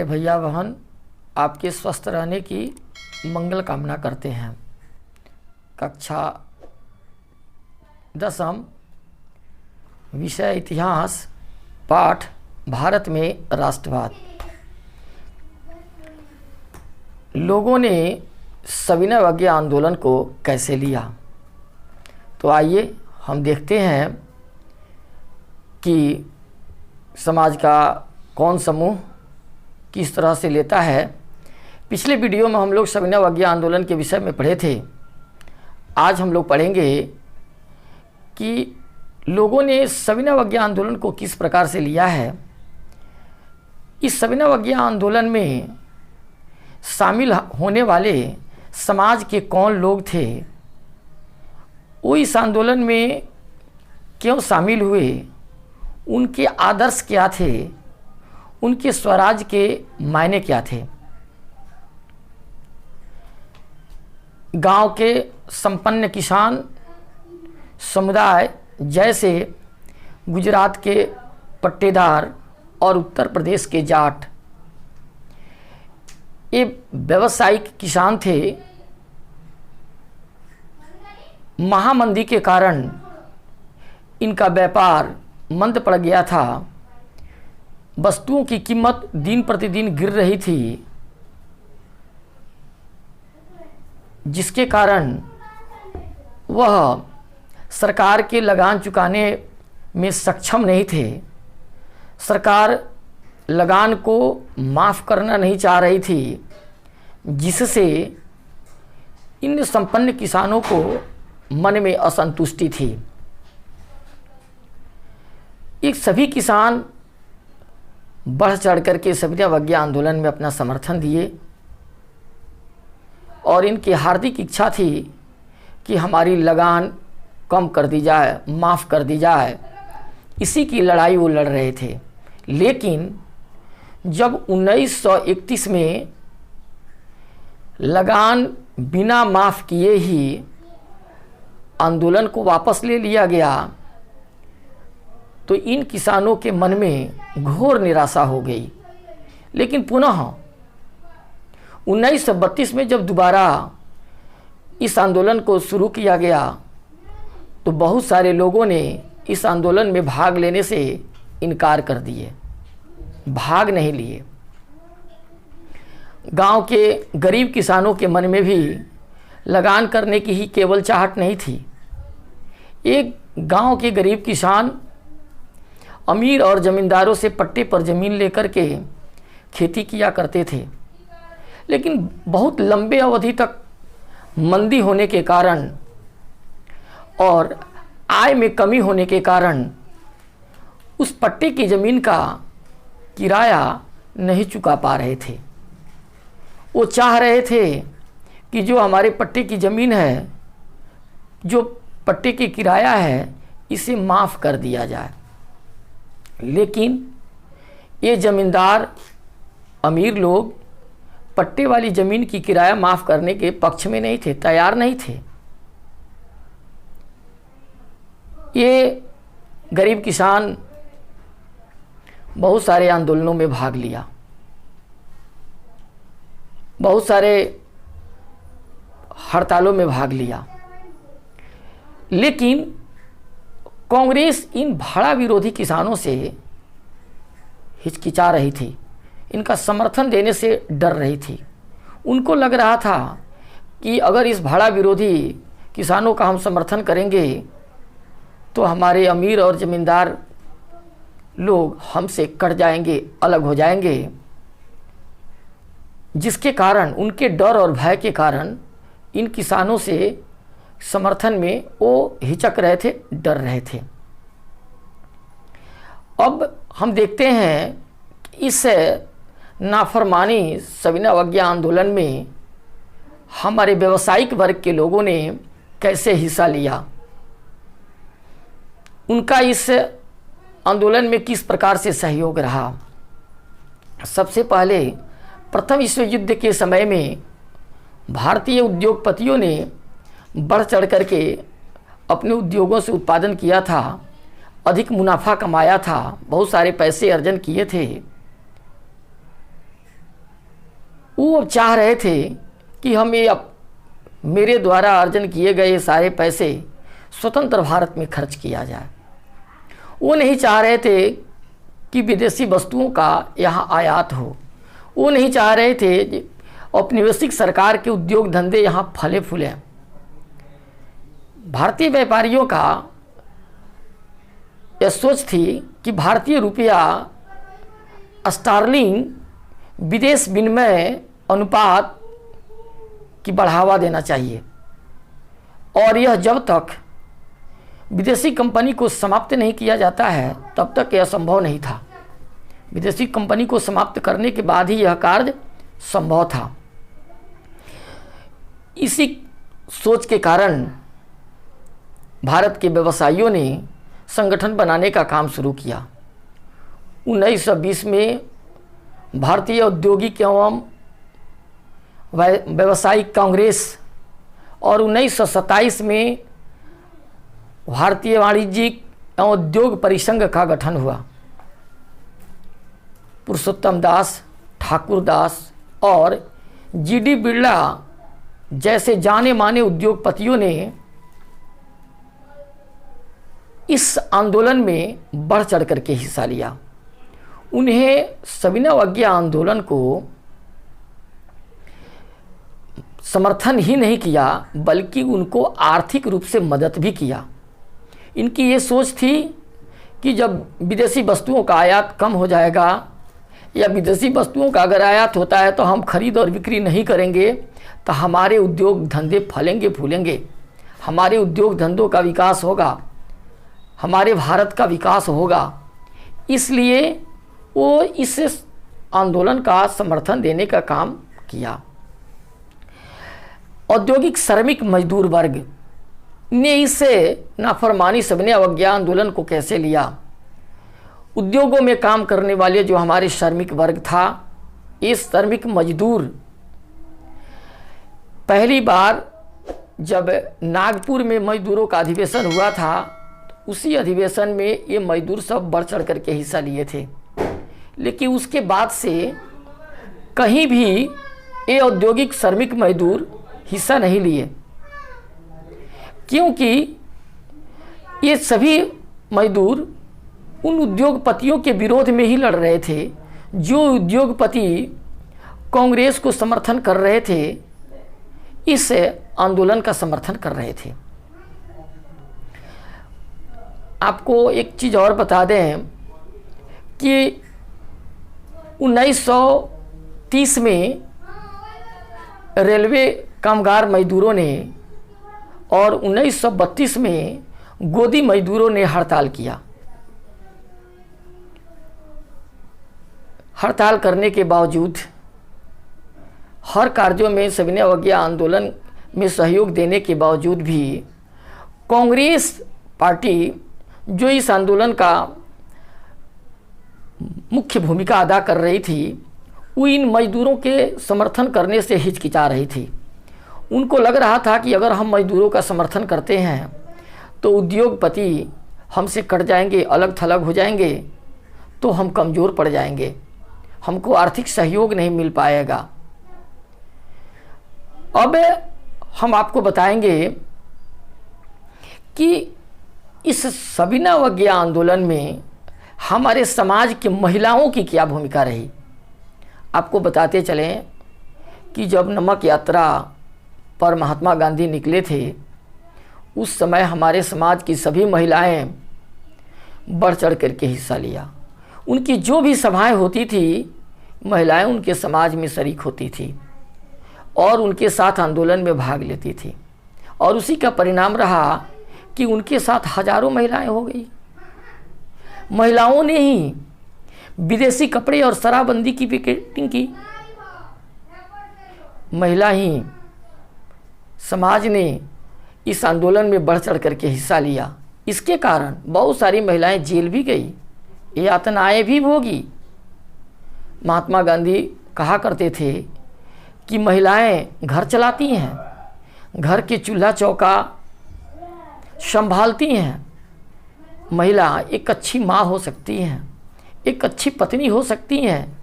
प्यारे भैया बहन आपके स्वस्थ रहने की मंगल कामना करते हैं। कक्षा 10वीं विषय इतिहास, पाठ भारत में राष्ट्रवाद। लोगों ने सविनय अवज्ञा आंदोलन को कैसे लिया, तो आइए हम देखते हैं कि समाज का कौन समूह किस तरह से लेता है। पिछले वीडियो में हम लोग सविनय अवज्ञा आंदोलन के विषय में पढ़े थे। आज हम लोग पढ़ेंगे कि लोगों ने सविनय अवज्ञा आंदोलन को किस प्रकार से लिया है। इस सविनय अवज्ञा आंदोलन में शामिल होने वाले समाज के कौन लोग थे, वो इस आंदोलन में क्यों शामिल हुए, उनके आदर्श क्या थे, उनके स्वराज के मायने क्या थे। गांव के संपन्न किसान समुदाय जैसे गुजरात के पट्टेदार और उत्तर प्रदेश के जाट, ये व्यावसायिक किसान थे। महामंदी के कारण इनका व्यापार मंद पड़ गया था। वस्तुओं की कीमत दिन प्रतिदिन गिर रही थी, जिसके कारण वह सरकार के लगान चुकाने में सक्षम नहीं थे। सरकार लगान को माफ़ करना नहीं चाह रही थी, जिससे इन संपन्न किसानों को मन में असंतुष्टि थी। ये सभी किसान बढ़ चढ़ करके सविनय अवज्ञा आंदोलन में अपना समर्थन दिए और इनकी हार्दिक इच्छा थी कि हमारी लगान कम कर दी जाए, माफ़ कर दी जाए। इसी की लड़ाई वो लड़ रहे थे। लेकिन जब 1931 में लगान बिना माफ़ किए ही आंदोलन को वापस ले लिया गया, तो इन किसानों के मन में घोर निराशा हो गई। लेकिन पुनः 1932 में जब दोबारा इस आंदोलन को शुरू किया गया, तो बहुत सारे लोगों ने इस आंदोलन में भाग लेने से इनकार कर दिए, भाग नहीं लिए। गांव के गरीब किसानों के मन में भी लगान करने की ही केवल चाहत नहीं थी। एक गांव के गरीब किसान अमीर और ज़मींदारों से पट्टे पर ज़मीन लेकर के खेती किया करते थे, लेकिन बहुत लंबे अवधि तक मंदी होने के कारण और आय में कमी होने के कारण उस पट्टे की ज़मीन का किराया नहीं चुका पा रहे थे। वो चाह रहे थे कि जो हमारे पट्टे की ज़मीन है, जो पट्टे की किराया है, इसे माफ़ कर दिया जाए। लेकिन ये ज़मींदार अमीर लोग पट्टे वाली ज़मीन की किराया माफ़ करने के पक्ष में नहीं थे, तैयार नहीं थे। ये गरीब किसान बहुत सारे आंदोलनों में भाग लिया, बहुत सारे हड़तालों में भाग लिया। लेकिन कांग्रेस इन भाड़ा विरोधी किसानों से हिचकिचा रही थी, इनका समर्थन देने से डर रही थी। उनको लग रहा था कि अगर इस भाड़ा विरोधी किसानों का हम समर्थन करेंगे तो हमारे अमीर और ज़मींदार लोग हमसे कट जाएंगे, अलग हो जाएंगे, जिसके कारण उनके डर और भय के कारण इन किसानों से समर्थन में वो हिचक रहे थे, डर रहे थे। अब हम देखते हैं इस नाफरमानी सविनय अवज्ञा आंदोलन में हमारे व्यावसायिक वर्ग के लोगों ने कैसे हिस्सा लिया, उनका इस आंदोलन में किस प्रकार से सहयोग रहा। सबसे पहले प्रथम विश्व युद्ध के समय में भारतीय उद्योगपतियों ने बढ़ चढ़ करके अपने उद्योगों से उत्पादन किया था, अधिक मुनाफा कमाया था, बहुत सारे पैसे अर्जन किए थे। वो अब चाह रहे थे कि हम ये अब मेरे द्वारा अर्जन किए गए सारे पैसे स्वतंत्र भारत में खर्च किया जाए। वो नहीं चाह रहे थे कि विदेशी वस्तुओं का यहाँ आयात हो। वो नहीं चाह रहे थे औपनिवेशिक सरकार के उद्योग धंधे यहाँ फले फूलें। भारतीय व्यापारियों का यह सोच थी कि भारतीय रुपया स्टार्लिंग विदेश विनिमय अनुपात की बढ़ावा देना चाहिए, और यह जब तक विदेशी कंपनी को समाप्त नहीं किया जाता है तब तक यह संभव नहीं था। विदेशी कंपनी को समाप्त करने के बाद ही यह कार्य संभव था। इसी सोच के कारण भारत के व्यवसायियों ने संगठन बनाने का काम शुरू किया। 1920 में भारतीय औद्योगिक एवं व्यावसायिक कांग्रेस और 1927 में भारतीय वाणिज्यिक एवं उद्योग परिसंघ का गठन हुआ। पुरुषोत्तम दास, ठाकुर दास और जीडी बिरला जैसे जाने माने उद्योगपतियों ने इस आंदोलन में बढ़ चढ़ करके हिस्सा लिया। उन्हें सविनय अवज्ञा आंदोलन को समर्थन ही नहीं किया बल्कि उनको आर्थिक रूप से मदद भी किया। इनकी ये सोच थी कि जब विदेशी वस्तुओं का आयात कम हो जाएगा या विदेशी वस्तुओं का अगर आयात होता है तो हम खरीद और बिक्री नहीं करेंगे तो हमारे उद्योग धंधे फलेंगे फूलेंगे, हमारे उद्योग धंधों का विकास होगा, हमारे भारत का विकास होगा। इसलिए वो इस आंदोलन का समर्थन देने का काम किया। औद्योगिक श्रमिक मजदूर वर्ग ने इससे नाफरमानी सविनय अवज्ञा आंदोलन को कैसे लिया। उद्योगों में काम करने वाले जो हमारे श्रमिक वर्ग था, ये श्रमिक मजदूर पहली बार जब नागपुर में मजदूरों का अधिवेशन हुआ था, उसी अधिवेशन में ये मजदूर सब बढ़ चढ़ करके हिस्सा लिए थे। लेकिन उसके बाद से कहीं भी ये औद्योगिक श्रमिक मजदूर हिस्सा नहीं लिए, क्योंकि ये सभी मजदूर उन उद्योगपतियों के विरोध में ही लड़ रहे थे जो उद्योगपति कांग्रेस को समर्थन कर रहे थे, इस आंदोलन का समर्थन कर रहे थे। आपको एक चीज़ और बता दें कि 1930 में रेलवे कामगार मजदूरों ने और 1932 में गोदी मजदूरों ने हड़ताल किया। हड़ताल करने के बावजूद, हर कार्यों में सविनय अवज्ञा आंदोलन में सहयोग देने के बावजूद भी कांग्रेस पार्टी जो इस आंदोलन का मुख्य भूमिका अदा कर रही थी, वो इन मजदूरों के समर्थन करने से हिचकिचा रही थी। उनको लग रहा था कि अगर हम मजदूरों का समर्थन करते हैं तो उद्योगपति हमसे कट जाएंगे, अलग थलग हो जाएंगे, तो हम कमज़ोर पड़ जाएंगे, हमको आर्थिक सहयोग नहीं मिल पाएगा। अब हम आपको बताएंगे कि इस सविनय अवज्ञा आंदोलन में हमारे समाज की महिलाओं की क्या भूमिका रही। आपको बताते चलें कि जब नमक यात्रा पर महात्मा गांधी निकले थे, उस समय हमारे समाज की सभी महिलाएं बढ़ चढ़ करके हिस्सा लिया। उनकी जो भी सभाएं होती थी, महिलाएं उनके समाज में शरीक होती थी और उनके साथ आंदोलन में भाग लेती थी, और उसी का परिणाम रहा कि उनके साथ हजारों महिलाएं हो गई। महिलाओं ने ही विदेशी कपड़े और शराबबंदी की पिकेटिंग की। महिला ही समाज ने इस आंदोलन में बढ़ चढ़ करके हिस्सा लिया। इसके कारण बहुत सारी महिलाएं जेल भी गई, यातनाएं भी भोगी। महात्मा गांधी कहा करते थे कि महिलाएं घर चलाती हैं, घर के चूल्हा चौका संभालती हैं। महिला एक अच्छी माँ हो सकती हैं, एक अच्छी पत्नी हो सकती हैं,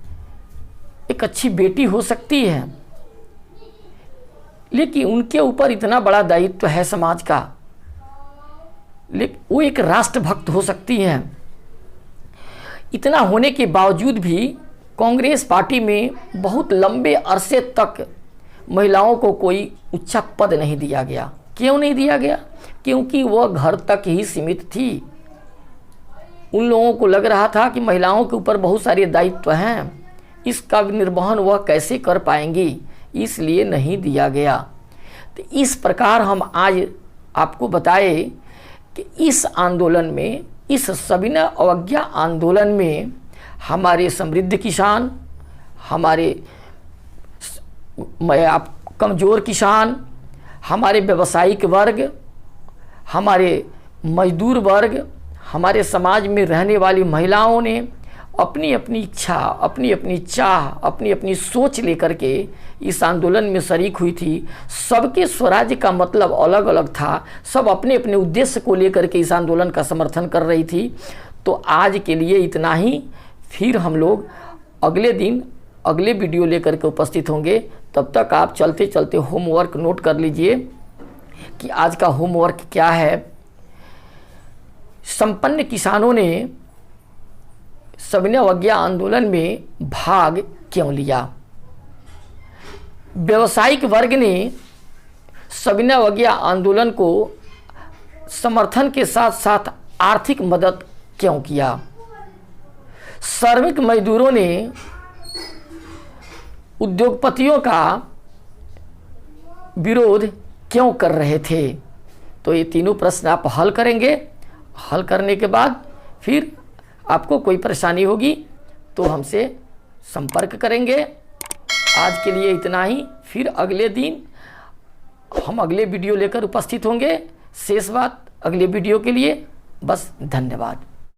एक अच्छी बेटी हो सकती है, लेकिन उनके ऊपर इतना बड़ा दायित्व है समाज का, लेकिन वो एक राष्ट्रभक्त हो सकती हैं। इतना होने के बावजूद भी कांग्रेस पार्टी में बहुत लंबे अरसे तक महिलाओं को कोई ऊंचा पद नहीं दिया गया। क्यों नहीं दिया गया? क्योंकि वह घर तक ही सीमित थी। उन लोगों को लग रहा था कि महिलाओं के ऊपर बहुत सारे दायित्व हैं, इसका निर्वहन वह कैसे कर पाएंगी, इसलिए नहीं दिया गया। तो इस प्रकार हम आज आपको बताए कि इस आंदोलन में, इस सविनय अवज्ञा आंदोलन में हमारे समृद्ध किसान, हमारे कमज़ोर किसान, हमारे व्यावसायिक वर्ग, हमारे मजदूर वर्ग, हमारे समाज में रहने वाली महिलाओं ने अपनी अपनी इच्छा, अपनी अपनी चाह, अपनी अपनी सोच लेकर के इस आंदोलन में शरीक हुई थी। सबके स्वराज्य का मतलब अलग अलग था, सब अपने अपने उद्देश्य को लेकर के इस आंदोलन का समर्थन कर रही थी। तो आज के लिए इतना ही, फिर हम लोग अगले दिन अगले वीडियो लेकर के उपस्थित होंगे। तब तक आप चलते चलते होमवर्क नोट कर लीजिए कि आज का होमवर्क क्या है। संपन्न किसानों ने सविनय अवज्ञा आंदोलन में भाग क्यों लिया? व्यावसायिक वर्ग ने सविनय अवज्ञा आंदोलन को समर्थन के साथ साथ आर्थिक मदद क्यों किया? श्रमिक मजदूरों ने उद्योगपतियों का विरोध क्यों कर रहे थे? तो ये तीनों प्रश्न आप हल करेंगे। हल करने के बाद फिर आपको कोई परेशानी होगी तो हमसे संपर्क करेंगे। आज के लिए इतना ही, फिर अगले दिन हम अगले वीडियो लेकर उपस्थित होंगे। शेष बात अगले वीडियो के लिए। बस धन्यवाद।